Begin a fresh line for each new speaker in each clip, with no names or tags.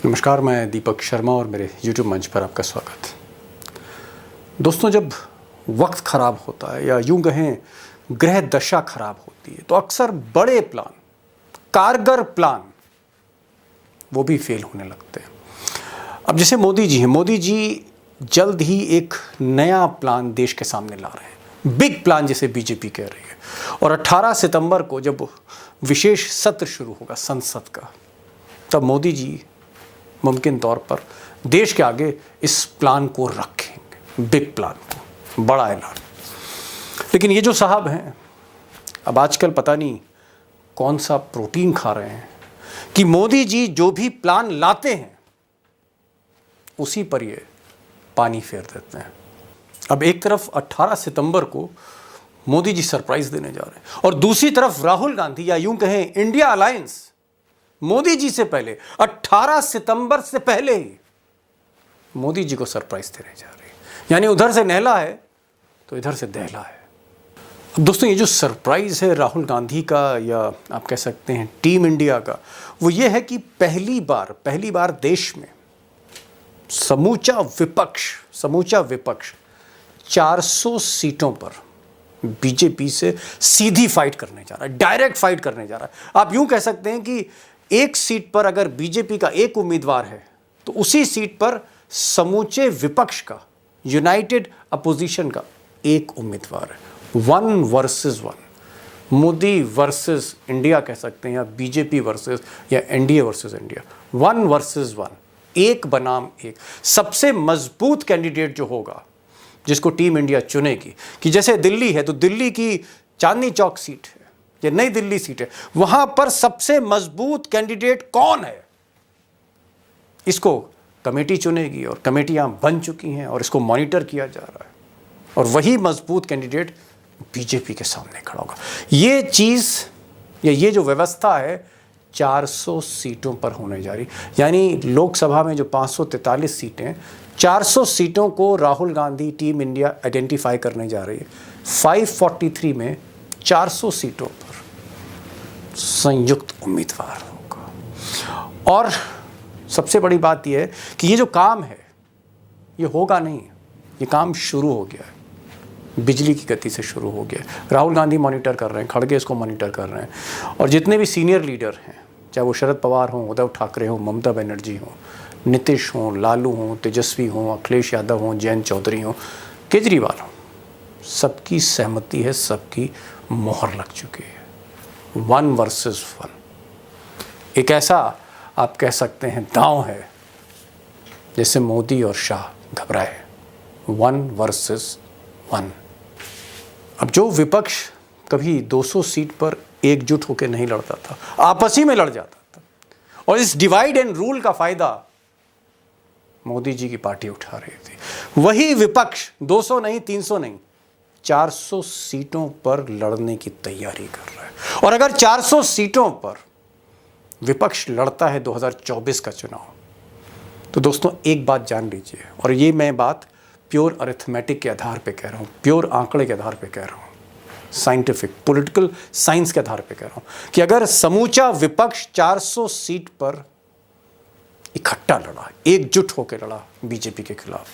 नमस्कार, मैं दीपक शर्मा और मेरे YouTube मंच पर आपका स्वागत। दोस्तों, जब वक्त ख़राब होता है या यूं कहें ग्रह दशा ख़राब होती है तो अक्सर बड़े प्लान, कारगर प्लान वो भी फेल होने लगते हैं। अब जैसे मोदी जी हैं, मोदी जी जल्द ही एक नया प्लान देश के सामने ला रहे हैं, बिग प्लान जिसे बीजेपी कह रही है। और 18 सितंबर को जब विशेष सत्र शुरू होगा संसद का, तब मोदी जी मुमकिन तौर पर देश के आगे इस प्लान को रखेंगे, बिग प्लान को, बड़ा ऐलान। लेकिन ये जो साहब हैं, अब आजकल पता नहीं कौन सा प्रोटीन खा रहे हैं कि मोदी जी जो भी प्लान लाते हैं उसी पर ये पानी फेर देते हैं। अब एक तरफ 18 सितंबर को मोदी जी सरप्राइज देने जा रहे हैं और दूसरी तरफ राहुल गांधी या यूं कहें इंडिया अलायंस मोदी जी से पहले 18 सितंबर से पहले ही मोदी जी को सरप्राइज देने जा रही है। यानी उधर से नहला है तो इधर से दहला है। अब दोस्तों, ये जो सरप्राइज है राहुल गांधी का या आप कह सकते हैं टीम इंडिया का, वो ये है कि पहली बार देश में समूचा विपक्ष 400 सीटों पर बीजेपी से सीधी फाइट करने जा रहा है, डायरेक्ट फाइट करने जा रहा है। आप यूं कह सकते हैं कि एक सीट पर अगर बीजेपी का एक उम्मीदवार है तो उसी सीट पर समूचे विपक्ष का, यूनाइटेड अपोजिशन का एक उम्मीदवार है। 1 वर्सेस 1, मोदी वर्सेस इंडिया कह सकते हैं, या बीजेपी वर्सेस या एनडीए वर्सेस इंडिया। 1 वर्सेस 1, एक बनाम एक। सबसे मजबूत कैंडिडेट जो होगा, जिसको टीम इंडिया चुनेगी, कि जैसे दिल्ली है तो दिल्ली की चांदनी चौक सीट है, ये नई दिल्ली सीट है, वहां पर सबसे मजबूत कैंडिडेट कौन है, इसको कमेटी चुनेगी और कमेटियां बन चुकी हैं और इसको मॉनिटर किया जा रहा है। और वही मजबूत कैंडिडेट बीजेपी के सामने खड़ा होगा। ये चीज या ये जो व्यवस्था है 400 सीटों पर होने जा रही। यानी लोकसभा में जो 543 सीटें, 400 सीटों को Rahul Gandhi team India identify करने जा रही है। 543 में 400 सीटों पर संयुक्त उम्मीदवार होगा। और सबसे बड़ी बात यह है कि ये जो काम है ये होगा नहीं, ये काम शुरू हो गया है, बिजली की गति से शुरू हो गया है। राहुल गांधी मॉनिटर कर रहे हैं, खड़गे इसको मॉनिटर कर रहे हैं, और जितने भी सीनियर लीडर हैं, चाहे वो शरद पवार हों, उद्धव ठाकरे हों, ममता बनर्जी हों, नीतीश हों, लालू हों, तेजस्वी हों, अखिलेश यादव हों, जयंत चौधरी हों, केजरीवाल हों, सबकी सहमति है, सबकी मोहर लग चुकी है। 1 वर्सेस 1 एक ऐसा आप कह सकते हैं दांव है जैसे मोदी और शाह घबराए। 1 वर्सेस 1। अब जो विपक्ष कभी 200 सीट पर एकजुट होकर नहीं लड़ता था, आपस ही में लड़ जाता था, और इस डिवाइड एंड रूल का फायदा मोदी जी की पार्टी उठा रही थी। वही विपक्ष 200 नहीं, 300 नहीं, 400 सीटों पर लड़ने की तैयारी कर रहा है। और अगर 400 सीटों पर विपक्ष लड़ता है 2024 का चुनाव, तो दोस्तों एक बात जान लीजिए, और ये मैं बात प्योर अरिथमेटिक के आधार पे कह रहा हूँ, प्योर आंकड़े के आधार पे कह रहा हूँ, साइंटिफिक पॉलिटिकल साइंस के आधार पे कह रहा हूँ, कि अगर समूचा विपक्ष 400 सीट पर इकट्ठा लड़ा, एकजुट होकर लड़ा बीजेपी के खिलाफ,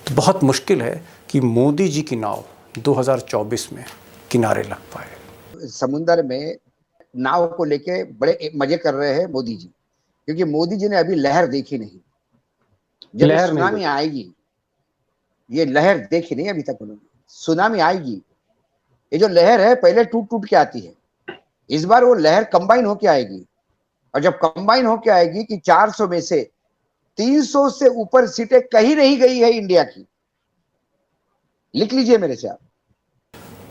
तो बहुत मुश्किल है कि मोदी जी की नाव 2024 में किनारे लग पाए।
समुंदर में नाव को लेके बड़े मजे कर रहे हैं मोदी जी, क्योंकि मोदी जी ने अभी लहर देखी नहीं। जब सुनामी आएगी, ये लहर देखी नहीं अभी तक उन्होंने, सुनामी आएगी। ये जो लहर है पहले टूट के आती है, इस बार वो लहर कंबाइन होके आएगी। और जब कंबाइन होके आएगी कि 400 में से 300 से ऊपर सीटें कहीं नहीं गई है इंडिया की, लिख लीजिए मेरे से आप।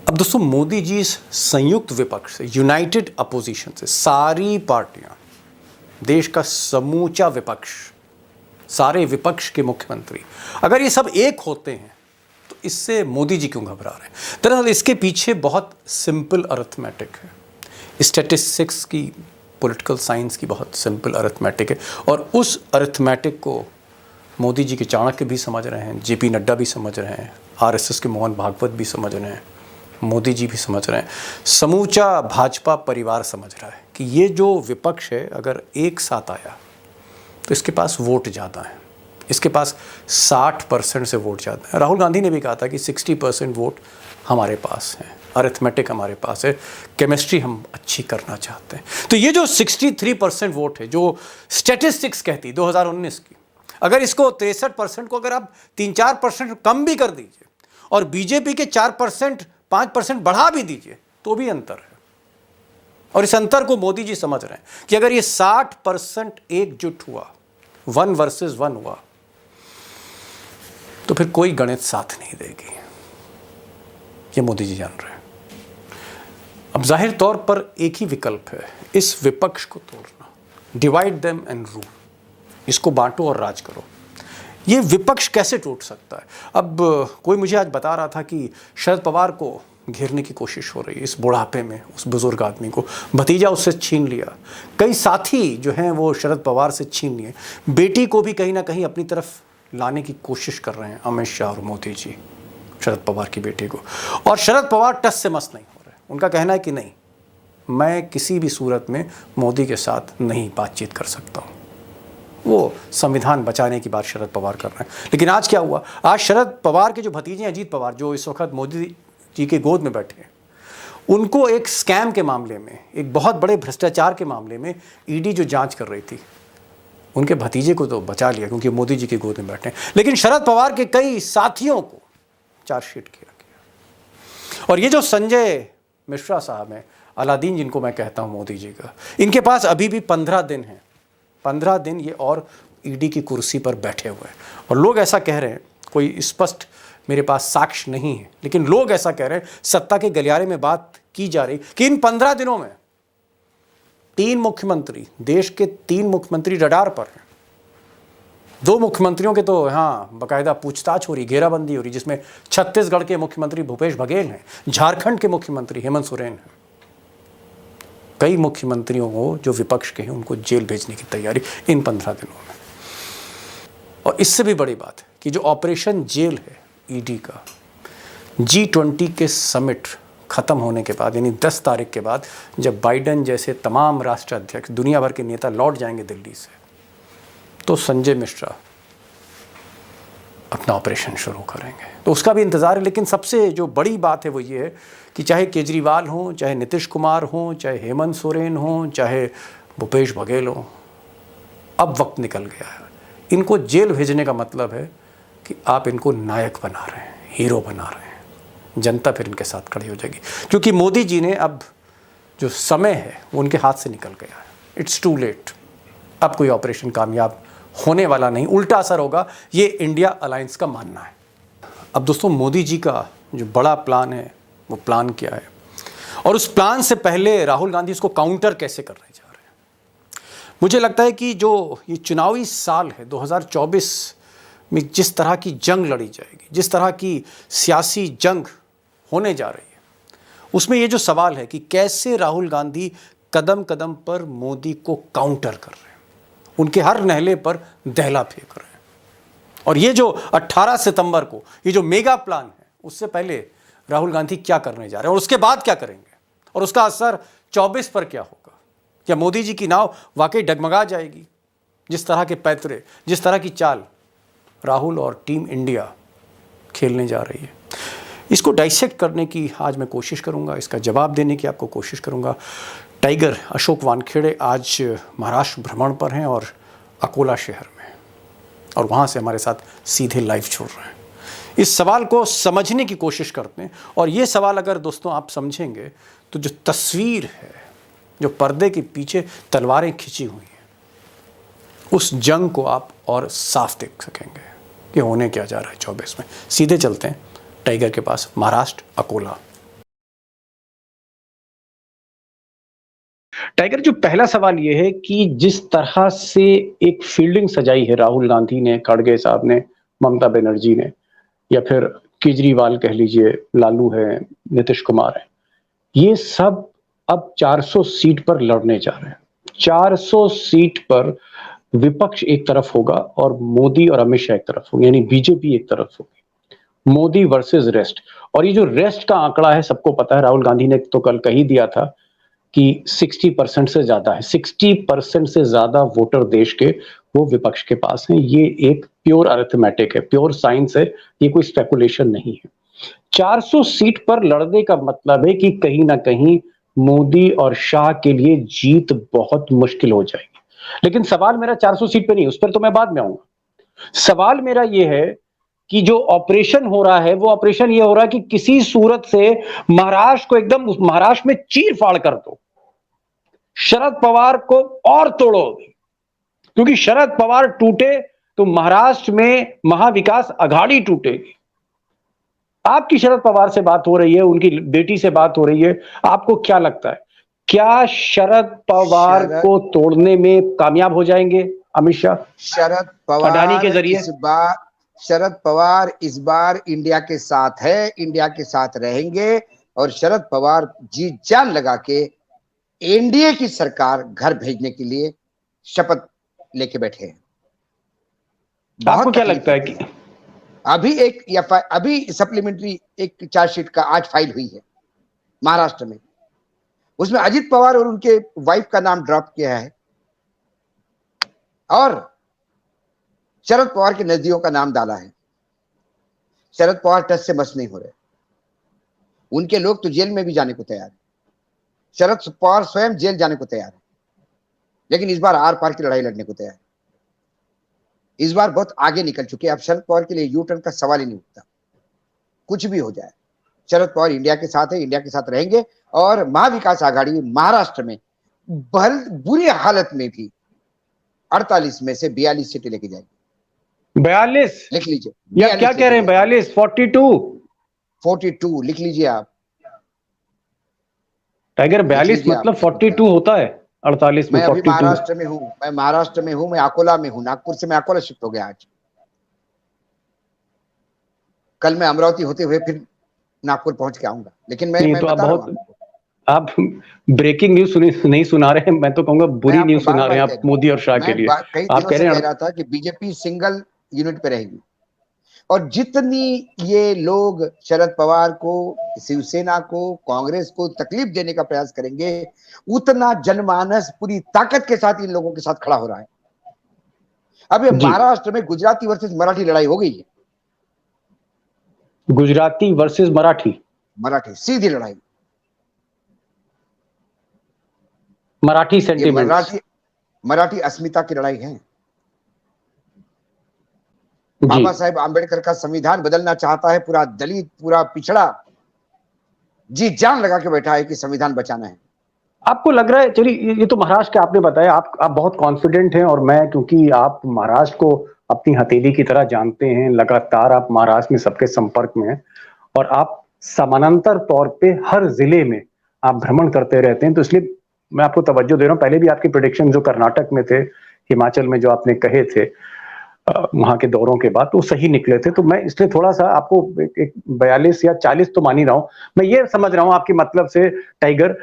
अब दोस्तों, मोदी जी इस संयुक्त विपक्ष से, यूनाइटेड अपोजिशन से, सारी पार्टियां, देश का समूचा विपक्ष, सारे विपक्ष के मुख्यमंत्री, अगर ये सब एक होते हैं तो इससे मोदी जी क्यों घबरा रहे हैं? दरअसल इसके पीछे बहुत सिंपल अरिथमेटिक है, स्टैटिस्टिक्स की, पॉलिटिकल साइंस की बहुत सिंपल अरिथमेटिक है। और उस अरिथमेटिक को मोदी जी के चाणक्य भी समझ रहे हैं, जेपी नड्डा भी समझ रहे हैं, आरएसएस के मोहन भागवत भी समझ रहे हैं, मोदी जी भी समझ रहे हैं, समूचा भाजपा परिवार समझ रहा है कि ये जो विपक्ष है अगर एक साथ आया तो इसके पास वोट ज़्यादा है, इसके पास 60% से वोट ज़्यादा है। राहुल गांधी ने भी कहा था कि 60% वोट हमारे पास है, अरिथमेटिक हमारे पास है, केमिस्ट्री हम अच्छी करना चाहते हैं। तो ये जो 63% वोट है जो स्टैटिस्टिक्स कहती 2019 की, अगर इसको 63% को अगर आप 3-4% कम भी कर दीजिए और बीजेपी के 4% 5% बढ़ा भी दीजिए तो भी अंतर है। और इस अंतर को मोदी जी समझ रहे हैं कि अगर ये 60% एकजुट हुआ, 1 वर्सेस 1 हुआ, तो फिर कोई गणित साथ नहीं देगी। ये मोदी जी जान रहे हैं। अब जाहिर तौर पर एक ही विकल्प है, इस विपक्ष को तोड़ना, डिवाइड देम एंड रूल, इसको बांटो और राज करो। ये विपक्ष कैसे टूट सकता है? अब कोई मुझे आज बता रहा था कि शरद पवार को घेरने की कोशिश हो रही है, इस बुढ़ापे में उस बुजुर्ग आदमी को, भतीजा उससे छीन लिया, कई साथी जो हैं वो शरद पवार से छीन लिए, बेटी को भी कहीं ना कहीं अपनी तरफ लाने की कोशिश कर रहे हैं अमित शाह और मोदी जी, शरद पवार की बेटी को। और शरद पवार टस से मस नहीं हो रहे। उनका कहना है कि नहीं, मैं किसी भी सूरत में मोदी के साथ नहीं बातचीत कर सकता हूँ। वो संविधान बचाने की बात शरद पवार कर रहे हैं। लेकिन आज क्या हुआ? आज शरद पवार के जो भतीजे अजीत पवार, जो इस वक्त मोदी जी के गोद में बैठे हैं, उनको एक स्कैम के मामले में, एक बहुत बड़े भ्रष्टाचार के मामले में ईडी जो जांच कर रही थी, उनके भतीजे को तो बचा लिया क्योंकि मोदी जी के गोद में बैठे हैं, लेकिन शरद पवार के कई साथियों को चार्जशीट किया गया। और ये जो संजय मिश्रा साहब हैं, अलादीन जिनको मैं कहता हूं मोदी जी का, इनके पास अभी भी 15 दिन हैं, 15 दिन ये और ईडी की कुर्सी पर बैठे हुए हैं। और लोग ऐसा कह रहे हैं, कोई स्पष्ट मेरे पास साक्ष्य नहीं है, लेकिन लोग ऐसा कह रहे हैं, सत्ता के गलियारे में बात की जा रही कि इन 15 दिनों में 3 मुख्यमंत्री, देश के 3 मुख्यमंत्री रडार पर हैं। 2 मुख्यमंत्रियों के तो यहाँ बाकायदा पूछताछ हो रही, घेराबंदी हो रही, जिसमें छत्तीसगढ़ के मुख्यमंत्री भूपेश बघेल हैं, झारखंड के मुख्यमंत्री हेमंत सोरेन हैं। कई मुख्यमंत्रियों को जो विपक्ष के हैं उनको जेल भेजने की तैयारी इन 15 दिनों में। और इससे भी बड़ी बात है कि जो ऑपरेशन जेल है ईडी का, G20 के समिट खत्म होने के बाद, यानी 10 तारीख के बाद, जब बाइडेन जैसे तमाम राष्ट्राध्यक्ष, दुनिया भर के नेता लौट जाएंगे दिल्ली से, तो संजय मिश्रा अपना ऑपरेशन शुरू करेंगे। तो उसका भी इंतज़ार है। लेकिन सबसे जो बड़ी बात है वो ये है कि चाहे केजरीवाल हों, चाहे नीतीश कुमार हों, चाहे हेमंत सोरेन हों, चाहे भूपेश बघेल हों, अब वक्त निकल गया है। इनको जेल भेजने का मतलब है कि आप इनको नायक बना रहे हैं, हीरो बना रहे हैं। जनता फिर इनके साथ खड़ी हो जाएगी, क्योंकि मोदी जी ने अब जो समय है वो उनके हाथ से निकल गया है। It's too late. अब कोई ऑपरेशन कामयाब होने वाला नहीं, उल्टा असर होगा, ये इंडिया अलायंस का मानना है। अब दोस्तों, मोदी जी का जो बड़ा प्लान है वो प्लान क्या है, और उस प्लान से पहले राहुल गांधी इसको काउंटर कैसे करने जा रहे हैं। मुझे लगता है कि जो ये चुनावी साल है 2024 में जिस तरह की जंग लड़ी जाएगी, जिस तरह की सियासी जंग होने जा रही है, उसमें ये जो सवाल है कि कैसे राहुल गांधी कदम कदम पर मोदी को काउंटर कर रहे हैं, उनके हर नहले पर दहला फेंक रहे हैं। और ये जो 18 सितंबर को ये जो मेगा प्लान है, उससे पहले राहुल गांधी क्या करने जा रहे हैं और उसके बाद क्या करेंगे, और उसका असर 24 पर क्या होगा। क्या मोदी जी की नाव वाकई डगमगा जाएगी? जिस तरह के पैतरे, जिस तरह की चाल राहुल और टीम इंडिया खेलने जा रही है, इसको डाइसेक्ट करने की आज मैं कोशिश करूंगा, इसका जवाब देने की आपको कोशिश करूंगा। टाइगर अशोक वानखेड़े आज महाराष्ट्र भ्रमण पर हैं और अकोला शहर में, और वहाँ से हमारे साथ सीधे लाइव छोड़ रहे हैं। इस सवाल को समझने की कोशिश करते हैं, और ये सवाल अगर दोस्तों आप समझेंगे तो जो तस्वीर है, जो पर्दे के पीछे तलवारें खिंची हुई हैं, उस जंग को आप और साफ देख सकेंगे कि होने क्या जा रहा है 24 में। सीधे चलते हैं टाइगर के पास, महाराष्ट्र अकोला। टाइगर, जो पहला सवाल ये है कि जिस तरह से एक फील्डिंग सजाई है राहुल गांधी ने, खड़गे साहब ने, ममता बनर्जी ने, या फिर केजरीवाल कह लीजिए, लालू है, नीतीश कुमार है, ये सब अब 400 सीट पर लड़ने जा रहे हैं। 400 सीट पर विपक्ष एक तरफ होगा और मोदी और अमित शाह एक तरफ होंगे, यानी बीजेपी एक तरफ होगी। Modi versus rest. और ये जो रेस्ट का आंकड़ा है, सबको पता है, राहुल गांधी ने तो कल कह ही दिया था कि 60% से ज्यादा है, 60% से ज्यादा वोटर देश के वो विपक्ष के पास है। ये एक प्योर अरिथमेटिक है, प्योर साइंस है, ये कोई स्पेकुलेशन नहीं है। 400 सीट पर लड़ने का मतलब है कि कहीं ना कहीं मोदी और शाह के लिए जीत बहुत मुश्किल हो जाएगी। लेकिन सवाल मेरा 400 सीट पे नहीं, उस पर तो मैं बाद में आऊंगा। सवाल मेरा यह है कि जो ऑपरेशन हो रहा है, वो ऑपरेशन ये हो रहा है कि किसी सूरत से महाराष्ट्र को एकदम, महाराष्ट्र में चीर फाड़ कर दो, शरद पवार को और तोड़ो, क्योंकि शरद पवार टूटे तो महाराष्ट्र में महाविकास अघाड़ी टूटेगी। आपकी शरद पवार से बात हो रही है, उनकी बेटी से बात हो रही है, आपको क्या लगता है, क्या शरद पवार को तोड़ने में कामयाब हो जाएंगे अमित शाह,
शरद
अडानी के जरिए?
शरद पवार इस बार इंडिया के साथ है, इंडिया के साथ रहेंगे, और शरद पवार जी जान लगा के एनडीए की सरकार घर भेजने के लिए शपथ लेके बैठे हैं।
आपको क्या लगता है कि
अभी सप्लीमेंट्री एक चार्जशीट का आज फाइल हुई है महाराष्ट्र में, उसमें अजित पवार और उनके वाइफ का नाम ड्रॉप किया है और शरद पवार के नजदीकों का नाम डाला है। शरद पवार टच से मस नहीं हो रहे, उनके लोग तो जेल में भी जाने को तैयार है, शरद पवार स्वयं जेल जाने को तैयार है, लेकिन इस बार आर पार की लड़ाई लड़ने को तैयार है। इस बार बहुत आगे निकल चुके हैं, अब शरद पवार के लिए यू टर्न का सवाल ही नहीं उठता। कुछ भी हो जाए, शरद पवार इंडिया के साथ है, इंडिया के साथ रहेंगे, और महाविकास आघाड़ी महाराष्ट्र में बुरी हालत में भी 48 में से 42 सीटें लेके जाएगी।
42
लिख लीजिए,
या क्या कह रहे हैं, 42
42 लिख लीजिए आप।
टाइगर 42 मतलब 42 होता है, 48 में 42।
मैं अभी महाराष्ट्र में हूँ, मैं अकोला में हूँ, नागपुर से मैं अकोला शिफ्ट हो गया आज। कल मैं अमरावती होते हुए फिर नागपुर पहुंच के आऊंगा, लेकिन मैं
तो
बता रहा हूं,
आप ब्रेकिंग न्यूज नहीं सुना रहे हैं, मैं तो कहूंगा बुरी न्यूज सुना रहे हैं आप मोदी और शाह के लिए।
आप कह रहा था कि बीजेपी सिंगल यूनिट पे रहेगी, और जितनी ये लोग शरद पवार को, शिवसेना को, कांग्रेस को तकलीफ देने का प्रयास करेंगे, उतना जनमानस पूरी ताकत के साथ इन लोगों के साथ खड़ा हो रहा है। अब ये महाराष्ट्र में गुजराती वर्सेस मराठी लड़ाई हो गई है,
गुजराती वर्सेस मराठी
सीधी लड़ाई,
मराठी सेंटीमेंट,
मराठी अस्मिता की लड़ाई है। बाबा साहेब आंबेडकर का संविधान बदलना चाहता है पूरा दलित, पूरा पिछड़ा जी जान लगा के बैठा है कि संविधान बचाना है।
आपको लग रहा है, चलिए ये तो महाराष्ट्र के आपने बताया, आप बहुत कॉन्फिडेंट हैं, और मैं, क्योंकि आप महाराष्ट्र को अपनी हथेली की तरह जानते हैं, लगातार आप महाराष्ट्र में सबके संपर्क में हैं, और आप समानांतर तौर पे हर जिले में आप भ्रमण करते रहते हैं, तो इसलिए मैं आपको तवज्जो दे रहा हूं। पहले भी आपके प्रेडिक्शन जो कर्नाटक में थे, हिमाचल में जो आपने कहे थे वहां के दौरों के बाद, तो सही निकले थे। तो मैं इसलिए थोड़ा सा आपको एक 42 या 40 तो मान ही रहा हूं। मैं ये समझ रहा हूं आपके मतलब से टाइगर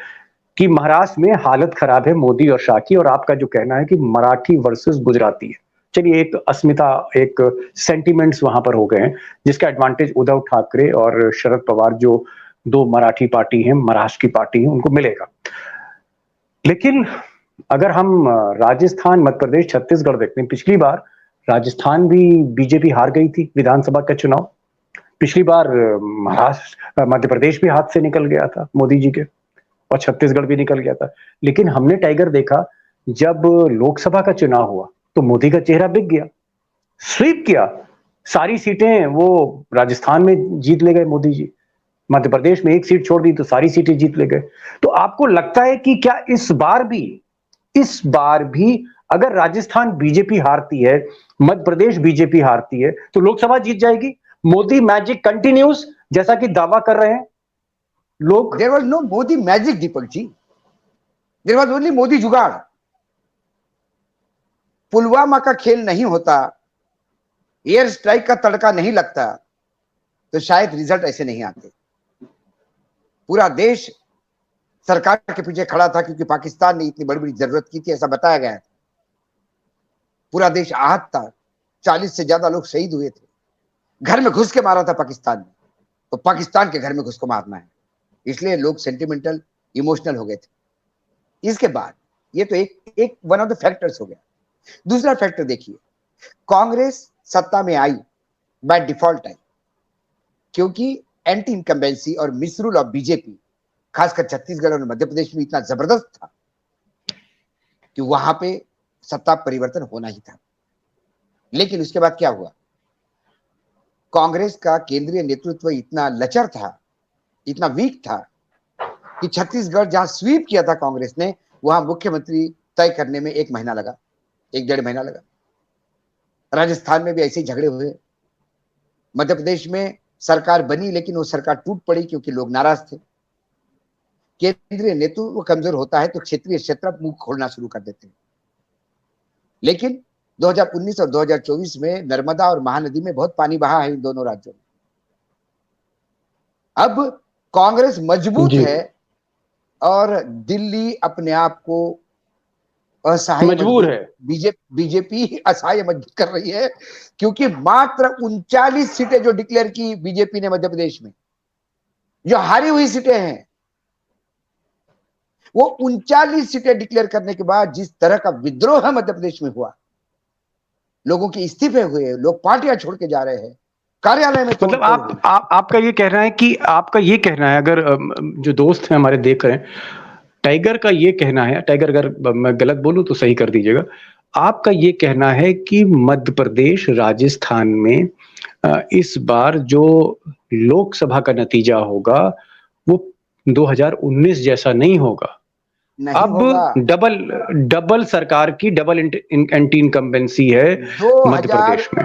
कि महाराष्ट्र में हालत खराब है मोदी और शाह की, और आपका जो कहना है कि मराठी वर्सेस गुजराती है। चलिए, एक अस्मिता, एक सेंटिमेंट्स वहां पर हो गए हैं, जिसका एडवांटेज उद्धव ठाकरे और शरद पवार, जो दो मराठी पार्टी हैं, महाराष्ट्र की पार्टी है, उनको मिलेगा। लेकिन अगर हम राजस्थान, मध्य प्रदेश, छत्तीसगढ़ देखते हैं, पिछली बार राजस्थान भी बीजेपी हार गई थी विधानसभा का चुनाव, पिछली बार महाराष्ट्र, मध्य प्रदेश भी हाथ से निकल गया था मोदी जी के, और छत्तीसगढ़ भी निकल गया था। लेकिन हमने टाइगर देखा, जब लोकसभा का चुनाव हुआ तो मोदी का चेहरा बिक गया, स्वीप किया, सारी सीटें वो राजस्थान में जीत ले गए मोदी जी, मध्य प्रदेश में एक सीट छोड़ दी तो सारी सीटें जीत ले गए। तो आपको लगता है कि क्या इस बार भी अगर राजस्थान बीजेपी हारती है, मध्य प्रदेश बीजेपी हारती है, तो लोकसभा जीत जाएगी? मोदी मैजिक कंटिन्यूज, जैसा कि दावा कर रहे हैं लोग।
There was no Modi magic Deepak ji, there was only Modi jugaad. Pulwama का खेल नहीं होता, एयर स्ट्राइक का तड़का नहीं लगता, तो शायद रिजल्ट ऐसे नहीं आते। पूरा देश सरकार के पीछे खड़ा था, क्योंकि पाकिस्तान ने इतनी बड़ी बड़ी जरूरत की थी, ऐसा बताया गया है। पूरा देश आहत था, 40 से ज्यादा लोग शहीद हुए थे, घर में घुस के मारा था पाकिस्तान ने, तो पाकिस्तान के घर में घुस को मारना है, इसलिए लोग सेंटिमेंटल, इमोशनल हो गए थे। इसके बाद ये तो एक वन ऑफ द फैक्टर्स हो गया। दूसरा फैक्टर देखिए, कांग्रेस सत्ता में आई, बाय डिफॉल्ट आई, क्योंकि एंटी इनकम्बेंसी और मिसरूल ऑफ बीजेपी खासकर छत्तीसगढ़ और मध्य प्रदेश में इतना जबरदस्त था कि वहां पे सत्ता परिवर्तन होना ही था। लेकिन उसके बाद क्या हुआ, कांग्रेस का केंद्रीय नेतृत्व इतना लचर था, इतना वीक था कि छत्तीसगढ़ जहां स्वीप किया था कांग्रेस ने, वहां मुख्यमंत्री तय करने में 1 महीना लगा, 1 डेढ़ महीना लगा। राजस्थान में भी ऐसे ही झगड़े हुए। मध्य प्रदेश में सरकार बनी, लेकिन वो सरकार टूट पड़ी क्योंकि लोग नाराज थे। केंद्रीय नेतृत्व कमजोर होता है तो क्षेत्रीय क्षेत्र मुंह खोलना शुरू कर देते हैं। लेकिन 2019 और 2024 में नर्मदा और महानदी में बहुत पानी बहा है इन दोनों राज्यों में। अब कांग्रेस मजबूत है और दिल्ली अपने आप को असहाय
मजबूर है।
बीजेपी असहाय मजबूत कर रही है, क्योंकि मात्र 39 सीटें जो डिक्लेयर की बीजेपी ने मध्य प्रदेश में, जो हारी हुई सीटें हैं, वो 39 सीटें डिक्लेयर करने के बाद जिस तरह का विद्रोह मध्य प्रदेश में हुआ, लोगों के इस्तीफे हुए, लोग पार्टियां छोड़ के जा रहे हैं, कार्यालय में
मतलब आपका ये कहना है कि आपका ये कहना है, अगर जो दोस्त हैं हमारे देख रहे हैं, टाइगर का ये कहना है, टाइगर अगर मैं गलत बोलूं तो सही कर दीजिएगा, आपका ये कहना है कि मध्य प्रदेश राजस्थान में इस बार जो लोकसभा का नतीजा होगा वो 2019 जैसा नहीं होगा।
नहीं
अब
होगा।
डबल सरकार की डबल एंटी इनकम्बेंसी है मध्य प्रदेश में।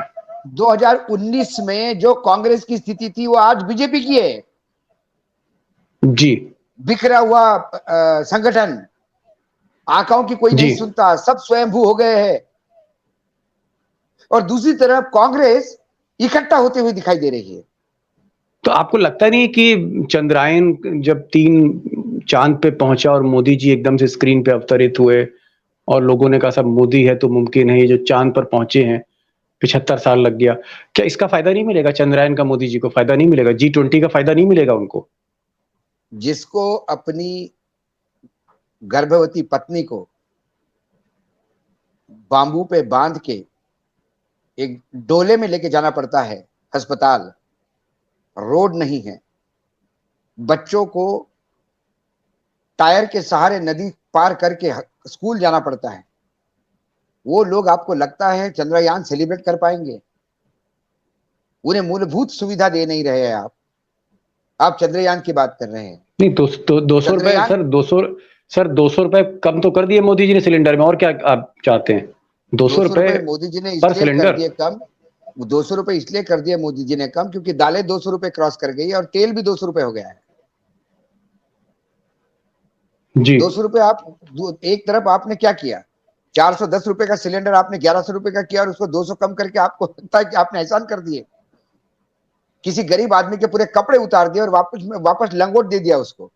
2019 में जो कांग्रेस की स्थिति थी वो आज बीजेपी की है
जी।
बिखरा हुआ संगठन, आंकड़ों की कोई नहीं सुनता, सब स्वयंभू हो गए हैं। और दूसरी तरफ कांग्रेस इकट्ठा होते हुए दिखाई दे रही है।
तो आपको लगता नहीं कि चंद्रायन जब 3 चांद पे पहुंचा और मोदी जी एकदम से स्क्रीन पे अवतरित हुए और लोगों ने कहा सब मोदी है तो मुमकिन है, ये जो चांद पर पहुंचे हैं 75 साल लग गया, क्या इसका फायदा नहीं मिलेगा चंद्रायन का? मोदी जी को फायदा नहीं मिलेगा? G20 का फायदा नहीं मिलेगा उनको?
जिसको अपनी गर्भवती पत्नी को बांबू पे बांध के एक डोले में लेके जाना पड़ता है अस्पताल, रोड नहीं है, बच्चों को टायर के सहारे नदी पार करके स्कूल जाना पड़ता है, वो लोग आपको लगता है चंद्रयान सेलिब्रेट कर पाएंगे? उन्हें मूलभूत सुविधा दे नहीं रहे हैं आप चंद्रयान की बात कर रहे हैं।
नहीं, 200 रुपए सर 200 रुपए कम तो कर दिए मोदी जी ने सिलेंडर में, और क्या आप चाहते हैं? 200 रुपए
मोदी जी ने
पर
इसलिए
सिलेंडर
कर दिए कम, 200 रुपए इसलिए कर दिए मोदी जी ने कम क्योंकि दालें 200 रुपए क्रॉस कर गई और तेल भी 200 रुपए हो गया है
जी।
200 रुपए आप एक तरफ आपने क्या किया, 410 रुपए का सिलेंडर आपने 1100 रुपए का किया और उसको 200 कम करके आपको लगता है कि आपने एहसान कर दिए। किसी गरीब आदमी के पूरे कपड़े उतार दिए और वापस लंगोट दे दिया उसको।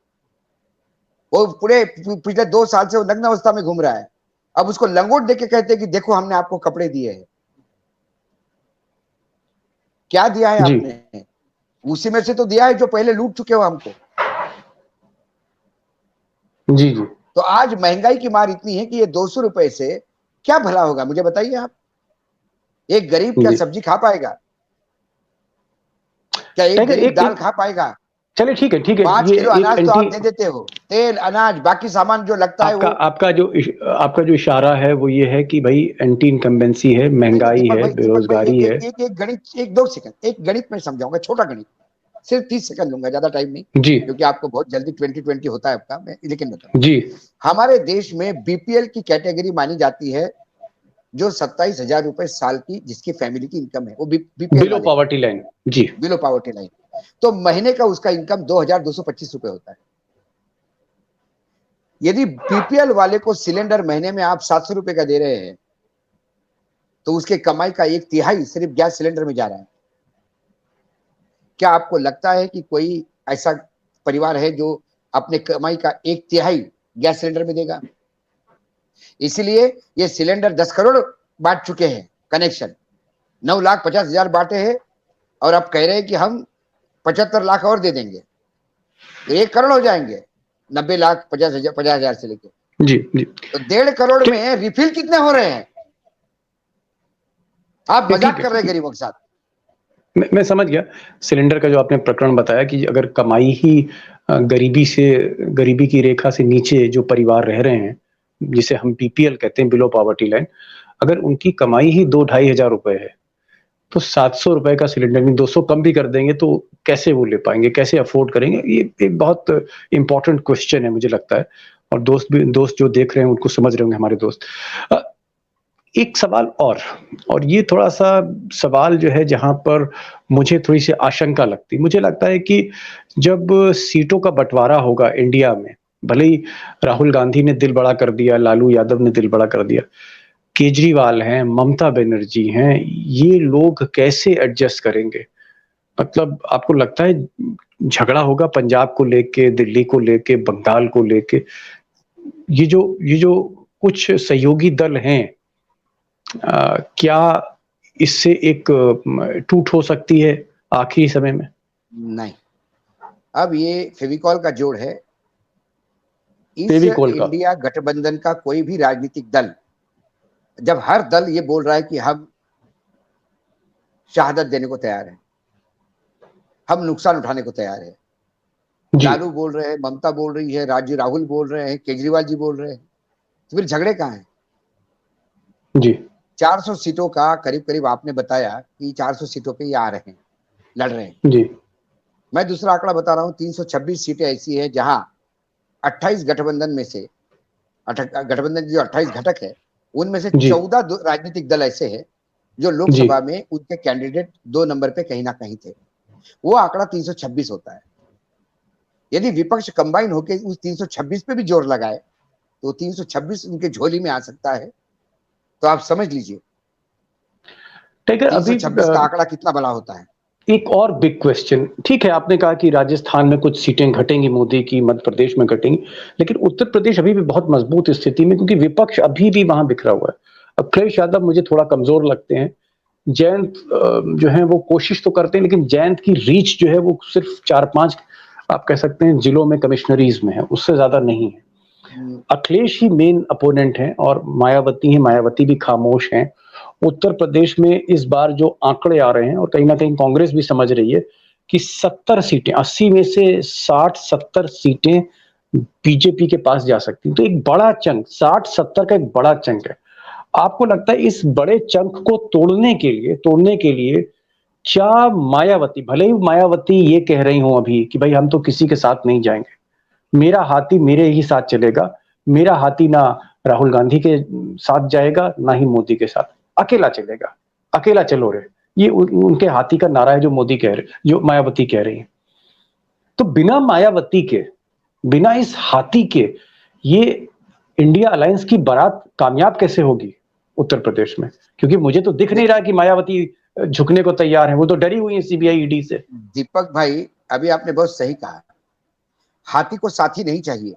वो पूरे पिछले 2 साल से वो नग्न अवस्था में घूम रहा है, अब उसको लंगोट देके कहते हैं कि देखो हमने आपको कपड़े दिए हैं। क्या दिया है आपने? उसी में से तो दिया है जो पहले लूट चुके हो हमको।
जी जी।
तो आज महंगाई की मार इतनी है कि ये 200 रुपए से क्या भला होगा, मुझे बताइए आप। एक गरीब क्या सब्जी खा पाएगा? क्या एक गरीब दाल खा पाएगा?
चलिए ठीक है
5 किलो अनाज तो आप दे देते हो, तेल अनाज बाकी सामान जो लगता है वो।
आपका जो इशारा है वो ये है कि भाई एंटी इनकम्बेंसी है, महंगाई है, बेरोजगारी है।
एक 2 सेकंड एक गणित में समझाऊंगा, छोटा गणित, सिर्फ 30 सेकंड लूंगा, ज्यादा टाइम नहीं
जी,
क्योंकि आपको बहुत जल्दी 2020 होता है आपका। मैं लेकिन बताऊं
जी,
हमारे देश में बीपीएल की कैटेगरी मानी जाती है जो 27,000 रुपए साल की जिसकी फैमिली की इनकम है, वो बीपीएल
बिलो पॉवर्टी लाइन। जी,
बिलो पॉवर्टी लाइन। तो महीने का उसका इनकम 2,225 रुपए होता है। यदि बीपीएल वाले को सिलेंडर महीने में आप 700 रुपए का दे रहे हैं तो उसके कमाई का 1/3 सिर्फ गैस सिलेंडर में जा रहा है। क्या आपको लगता है कि कोई ऐसा परिवार है जो अपने कमाई का 1/3 गैस सिलेंडर में देगा? इसलिए ये सिलेंडर 10 करोड़ बांट चुके हैं कनेक्शन, 9,50,000 बांटे हैं और अब कह रहे हैं कि हम 75 लाख और दे देंगे तो 1 करोड़ हो जाएंगे, 90 लाख 50,000 से लेके।
जी जी।
तो 1.5 करोड़ में रिफिल कितने हो रहे हैं? आप
ये
मजाक
ठीक
कर रहे
है,
हैं गरीबों के साथ।
मैं समझ गया। सिलेंडर का जो आपने प्रकरण बताया कि अगर कमाई ही गरीबी की रेखा से नीचे जो परिवार रह रहे हैं, जिसे हम बीपीएल कहते हैं, बिलो पॉवर्टी लाइन, अगर उनकी कमाई ही 2-2,500 रुपए है, तो 700 रुपए का सिलेंडर में 200 कम भी कर देंगे तो कैसे वो ले पाएंगे, कैसे अफोर्ड करेंगे? ये एक बहुत इंपॉर्टेंट क्वेश्चन है मुझे लगता है। और दोस्त जो देख रहे हैं उनको समझ रहे होंगे हमारे दोस्त। अ, एक सवाल और ये थोड़ा-सा सवाल जो है जहाँ पर मुझे थोड़ी-सी आशंका लगती है। मुझे लगता है कि जब सीटों का बँटवारा होगा इंडिया में, भले ही राहुल गांधी ने दिल बड़ा कर दिया, लालू यादव ने दिल बड़ा कर दिया, केजरीवाल हैं, ममता बनर्जी हैं, ये लोग कैसे एडजस्ट करेंगे? मतलब आपको लगता है झगड़ा होगा पंजाब को लेके, दिल्ली को लेके, बंगाल को लेके? ये जो कुछ सहयोगी दल हैं, क्या इससे एक टूट हो सकती है आखिरी समय में?
नहीं, अब ये फेविकॉल का जोड़ है। इस
फेविकोल का।
इंडिया गठबंधन का कोई भी राजनीतिक दल, जब हर दल ये बोल रहा है कि हम शहादत देने को तैयार है, हम नुकसान उठाने को तैयार है,
जी,
लालू बोल रहे हैं, ममता बोल रही है, राहुल बोल रहे हैं, केजरीवाल जी बोल रहे हैं, तो फिर झगड़े कहाँ हैं?
जी,
400 सीटों का करीब करीब आपने बताया कि 400 सीटों पे ये आ रहे हैं, लड़ रहे हैं।
जी,
मैं दूसरा आंकड़ा बता रहा हूँ, 326 सीटें ऐसी है जहां 28 गठबंधन में से, गठबंधन की जो 28 घटक है उनमें से
जी,
14 राजनीतिक दल ऐसे हैं जो
जी।
लोकसभा में उनके कैंडिडेट 2 नंबर पे कहीं ना कहीं थे। वो आंकड़ा 326 होता है। यदि विपक्ष कंबाइन होकर उस 326 पे भी जोर लगाए तो 326 उनके झोली में आ सकता है। तो आप समझ लीजिए
टाइगर, अभी
326 का आंकड़ा कितना बड़ा होता है।
एक और बिग क्वेश्चन, ठीक है आपने कहा कि राजस्थान में कुछ सीटें घटेंगी मोदी की, मध्य प्रदेश में घटेंगी, लेकिन उत्तर प्रदेश अभी भी बहुत मजबूत स्थिति में, क्योंकि विपक्ष अभी भी वहां बिखरा हुआ है। अखिलेश यादव मुझे थोड़ा कमजोर लगते हैं। जयंत जो है वो कोशिश तो करते हैं, लेकिन जयंत की रीच जो है वो सिर्फ 4-5 आप कह सकते हैं जिलों में, कमिश्नरीज में है, उससे ज्यादा नहीं है। अखिलेश ही मेन अपोनेंट हैं और मायावती है, मायावती भी खामोश हैं। उत्तर प्रदेश में इस बार जो आंकड़े आ रहे हैं, और कहीं ना कहीं कांग्रेस भी समझ रही है कि 70 सीटें, 80 में से 60-70 सीटें बीजेपी के पास जा सकती, तो एक बड़ा चंक, 60-70 का एक बड़ा चंक है। आपको लगता है इस बड़े चंक को तोड़ने के लिए क्या मायावती, भले ही मायावती ये कह रही हूं अभी कि भाई हम तो किसी के साथ नहीं जाएंगे, मेरा हाथी मेरे ही साथ चलेगा, मेरा हाथी ना राहुल गांधी के साथ जाएगा ना ही मोदी के साथ, अकेला चलेगा, अकेला चलो रे, ये उनके हाथी का नारा है जो मोदी कह रहे, जो मायावती कह रही है। तो बिना मायावती के, बिना इस हाथी के, ये इंडिया अलायंस की बारात कामयाब कैसे होगी उत्तर प्रदेश में? क्योंकि मुझे तो दिख नहीं रहा कि मायावती झुकने को तैयार है, वो तो डरी हुई है सीबीआई ईडी से।
दीपक भाई, अभी आपने बहुत सही कहा, हाथी को साथी नहीं चाहिए,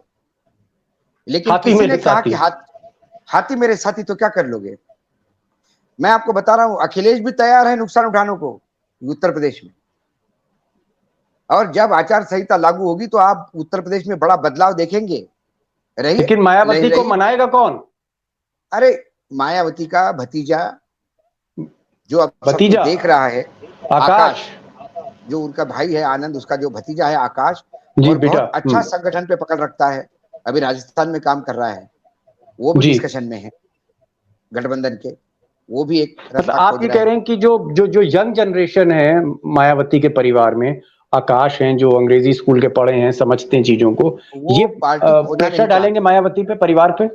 लेकिन
हाथी
किसी ने
मेरे
कहा कि
साथी।
हाथी मेरे साथी, तो क्या कर लोगे? मैं आपको बता रहा हूं, अखिलेश भी तैयार है नुकसान उठाने को उत्तर प्रदेश में। और जब आचार संहिता लागू होगी तो आप उत्तर प्रदेश में बड़ा बदलाव देखेंगे। रही
लेकिन मायावती को मनाएगा कौन?
अरे, मायावती का भतीजा जो अब सबको
भतीजा
देख रहा है,
आकाश।
आकाश, जो उनका भाई है आनंद, उसका जो भतीजा है आकाश,
जी
और
बेटा।
बहुत अच्छा संगठन पे पकड़ रखता है, अभी राजस्थान में काम कर रहा है, वो भी
जी,
डिस्कशन में है गठबंधन के, वो भी एक
मतलब
रास्ता
आप
खोज
ये
रहा
कह
है।
रहे हैं कि जो यंग जनरेशन है मायावती के परिवार में, आकाश हैं जो अंग्रेजी स्कूल के पढ़े हैं, समझते हैं चीजों को,
वो
ये
पार्टी खोना
प्रेशर
नहीं
डालेंगे
चाहते।
मायावती पे, परिवार पे?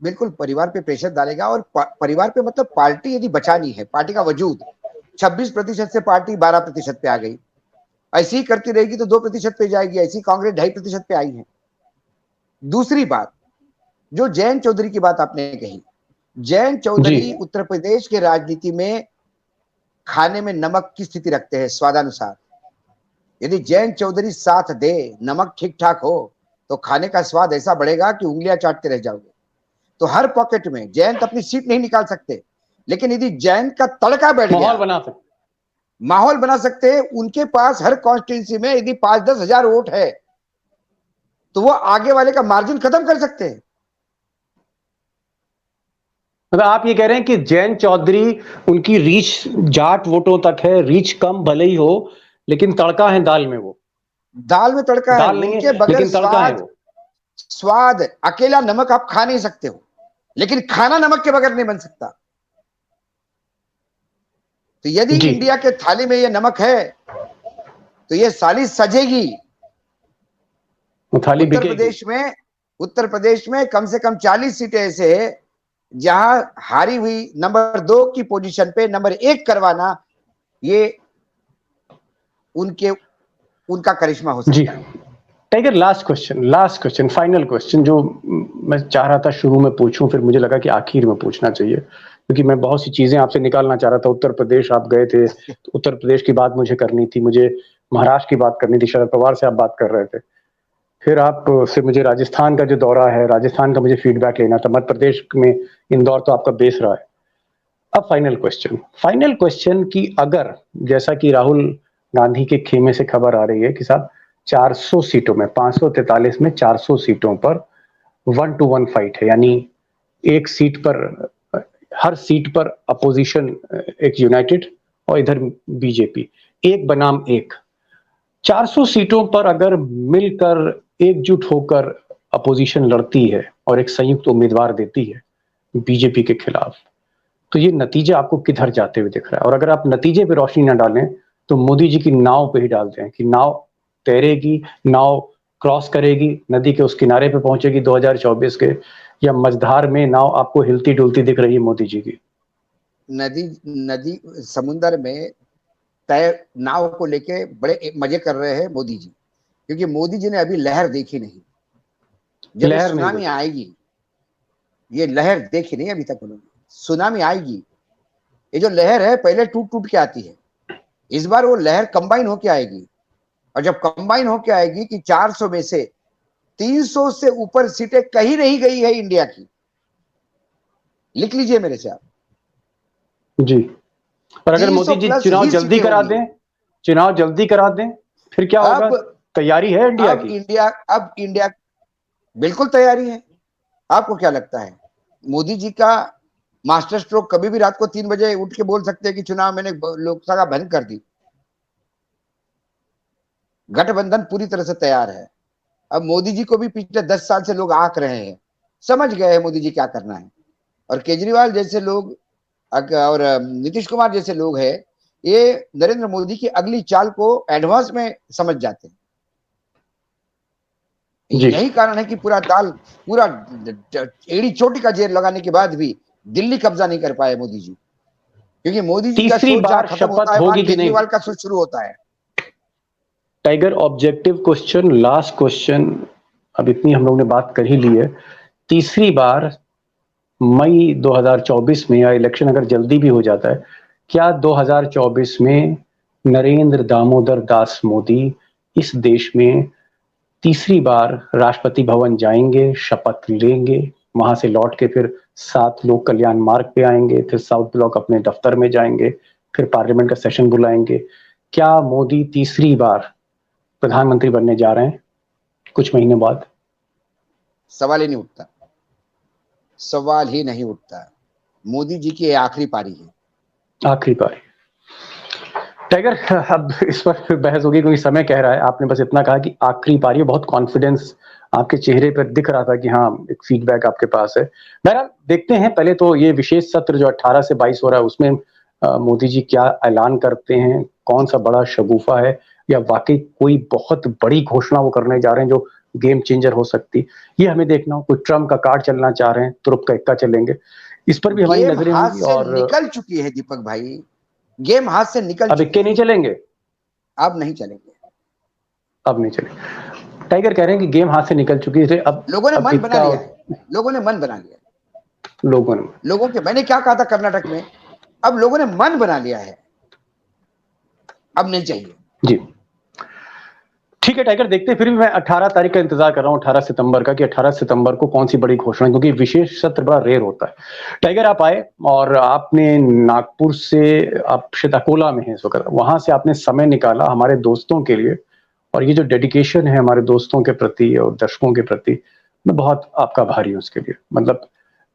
बिल्कुल परिवार पे प्रेशर डालेगा, और परिवार पे मतलब पार्टी यदि बचानी है, पार्टी का वजूद 26% से पार्टी 12% पे आ गई, ऐसी ही करती रहेगी तो 2% पे जाएगी, ऐसी कांग्रेस 2.5% पे आई है। दूसरी बात, जो जयंत चौधरी की बात आपने कही, जयंत
जी,
चौधरी उत्तर प्रदेश के राजनीति में खाने में नमक की स्थिति रखते हैं स्वादानुसार। यदि जयंत चौधरी साथ दे, नमक ठीक ठाक हो, तो खाने का स्वाद ऐसा बढ़ेगा कि उंगलियां चाटते रह जाओगे। तो हर पॉकेट में जयंत अपनी सीट नहीं निकाल सकते, लेकिन यदि जयंत का तड़का बैठ
माहौल
गया,
बना सकते।
माहौल बना सकते हैं। उनके पास हर कॉन्स्टिट्यूंसी में यदि 5-10 हजार वोट है तो वो आगे वाले का मार्जिन खत्म कर सकते हैं।
मतलब आप ये कह रहे हैं कि जैन चौधरी उनकी रीच जाट वोटों तक है, रीच कम भले ही हो, लेकिन तड़का है दाल में, वो
दाल में तड़का है,
दाल नहीं
उनके
है
बगैर
लेकिन तड़का है
स्वाद,
वो।
स्वाद अकेला नमक आप खा नहीं सकते हो, लेकिन खाना नमक के बगैर नहीं बन सकता। तो यदि
जी
इंडिया के थाली में ये नमक है तो ये साली सजेगी।
वो थाली
उत्तर
बिकेगी।
प्रदेश में, उत्तर प्रदेश में कम से कम 40 सीटें ऐसे है जहां हारी हुई नंबर 2 की पोजीशन पे नंबर 1 करवाना, ये उनके उनका करिश्मा हो
जी
सकता है।
Tiger, last question, final question जो मैं चाह रहा था शुरू में पूछूं, फिर मुझे लगा कि आखिर में पूछना चाहिए, क्योंकि मैं बहुत सी चीजें आपसे निकालना चाह रहा था। उत्तर प्रदेश आप गए थे, तो उत्तर प्रदेश की बात मुझे करनी थी, मुझे महाराष्ट्र की बात करनी थी, शरद पवार से आप बात कर रहे थे, फिर आप से मुझे राजस्थान का जो दौरा है, राजस्थान का मुझे फीडबैक लेना था, मध्य प्रदेश में इंदौर तो आपका बेस रहा है। अब फाइनल क्वेश्चन कि अगर, जैसा कि राहुल गांधी के खेमे से खबर आ रही है कि साहब 400 सीटों में, 543 में 400 सीटों पर 1-to-1 फाइट है, यानी एक सीट पर, हर सीट पर अपोजिशन एक यूनाइटेड और इधर बीजेपी, एक बनाम एक, 400 सीटों पर अगर मिलकर एकजुट होकर अपोजिशन लड़ती है और एक संयुक्त उम्मीदवार देती है बीजेपी के खिलाफ, तो ये नतीजे आपको किधर जाते हुए दिख रहा है? और अगर आप नतीजे पे रोशनी ना डालें तो मोदी जी की नाव पे ही डालते हैं कि नाव तैरेगी, नाव क्रॉस करेगी, नदी के उस किनारे पे पहुंचेगी 2024 के, या मझधार में नाव आपको हिलती डुलती दिख रही है मोदी जी की?
नदी नदी समुन्दर में तय नाव को लेके बड़े मजे कर रहे हैं मोदी जी, क्योंकि मोदी जी ने अभी लहर देखी नहीं। जब ये
लहर नहीं
सुनामी
देखी।
आएगी, ये लहर देखी नहीं अभी तक उन्होंने, सुनामी आएगी। ये जो लहर है पहले टूट टूट के आती है, इस बार वो लहर कंबाइन होके आएगी, और जब कंबाइन होके आएगी कि 400 में से 300 से ऊपर सीटें कहीं नहीं गई है इंडिया की, लिख लीजिए मेरे से आप,
जी, और अगर
300
मोदी जी
प्लस
चुनाव
ही
जल्दी
सीटें
करा
होंगी।
दें, चुनाव जल्दी करा दें, फिर क्या होगा?
अब
तैयारी है इंडिया
अब
की?
इंडिया अब इंडिया बिल्कुल तैयारी है। आपको क्या लगता है मोदी जी का मास्टर स्ट्रोक कभी भी रात को 3 बजे उठ के बोल सकते हैं कि चुनाव मैंने लोकसभा बंद कर दी? गठबंधन पूरी तरह से तैयार है। अब मोदी जी को भी पिछले 10 साल से लोग आंक रहे हैं, समझ गए हैं मोदी जी क्या करना है। और केजरीवाल जैसे लोग और नीतीश कुमार जैसे लोग हैं, ये नरेंद्र मोदी की अगली चाल को एडवांस में समझ जाते हैं।
जी
यही कारण है कि पूरा एड़ी चोटी का जेर लगाने के बाद भी दिल्ली कब्जा नहीं कर पाए मोदी जी, क्योंकि मोदी जी का
तीसरी
सोच जहां
बार
खत्म होता
शपथ
है वहां
होगी कि नहीं?
केजरीवाल का सोच शुरू होता है।
Tiger, objective question, last question, अब इतनी हम लोग ने बात कर ही ली है, तीसरी बार मई 2024 में, या इलेक्शन अगर जल्दी भी हो जाता है, क्या 2024 में नरेंद्र दामोदर दास मोदी इस देश में तीसरी बार राष्ट्रपति भवन जाएंगे, शपथ लेंगे, वहां से लौट के फिर 7 लोक कल्याण मार्ग पे आएंगे, फिर साउथ ब्लॉक अपने दफ्तर में जाएंगे, फिर पार्लियामेंट का सेशन बुलाएंगे? क्या मोदी तीसरी बार प्रधानमंत्री बनने जा रहे हैं कुछ महीने बाद?
सवाल ही नहीं उठता, सवाल ही नहीं उठता। मोदी जी की ये आखिरी पारी है।
आखिरी बारी। टाइगर, अब इस पर फिर बहस होगी क्योंकि समय कह रहा है। आपने बस इतना कहा कि आखिरी पारी है, बहुत कॉन्फिडेंस आपके चेहरे पर दिख रहा था कि हाँ, एक फीडबैक आपके पास है। बहरहाल देखते हैं, पहले तो ये विशेष सत्र जो 18 से 22 हो रहा है, उसमें मोदी जी क्या ऐलान करते हैं, कौन सा बड़ा शगुफा है, या वाकई कोई बहुत बड़ी घोषणा वो करने जा रहे हैं जो गेम चेंजर हो सकती, ये हमें देखना हो। कोई ट्रम्प का कार्ड चलना चाह रहे हैं, तुरुप का इक्का चलेंगे, इस पर भी हमारी
गेम
नजरें
हाथ
होंगी।
से
और
निकल चुकी है दीपक भाई, गेम हाथ से निकल
अब
चुकी
इक्के नहीं
है,
चलेंगे,
अब नहीं चलेंगे।
अब नहीं चलेंगे। टाइगर कह रहे हैं कि गेम हाथ से निकल चुकी है,
लोगों ने
अब
मन बना
इक्का।
लिया है, लोगों ने मन बना लिया है।
लोगों ने,
लोगों के, मैंने क्या कहा था कर्नाटक में, अब लोगों ने मन बना लिया है, अब नहीं चाहिए।
जी ठीक है टाइगर, देखते हैं। फिर भी मैं 18 तारीख का इंतजार कर रहा हूँ, 18 सितंबर का, कि 18 सितंबर को कौन सी बड़ी घोषणा, क्योंकि विशेष सत्र बड़ा रेयर होता है। टाइगर, आप आए और आपने नागपुर से, आप शायद अकोला में हैं इस वक्त, वहां से आपने समय निकाला हमारे दोस्तों के लिए, और ये जो डेडिकेशन है हमारे दोस्तों के प्रति और दर्शकों के प्रति, मैं बहुत आपका आभारी हूँ उसके लिए। मतलब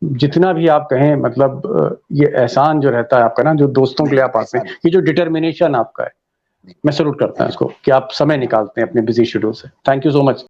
जितना भी आप कहें, मतलब ये एहसान जो रहता है आपका ना, जो दोस्तों के लिए आप आते हैं, ये जो डिटर्मिनेशन आपका है, मैं सैल्यूट करता हूं इसको कि आप समय निकालते हैं अपने बिजी शेड्यूल से। Thank you so much.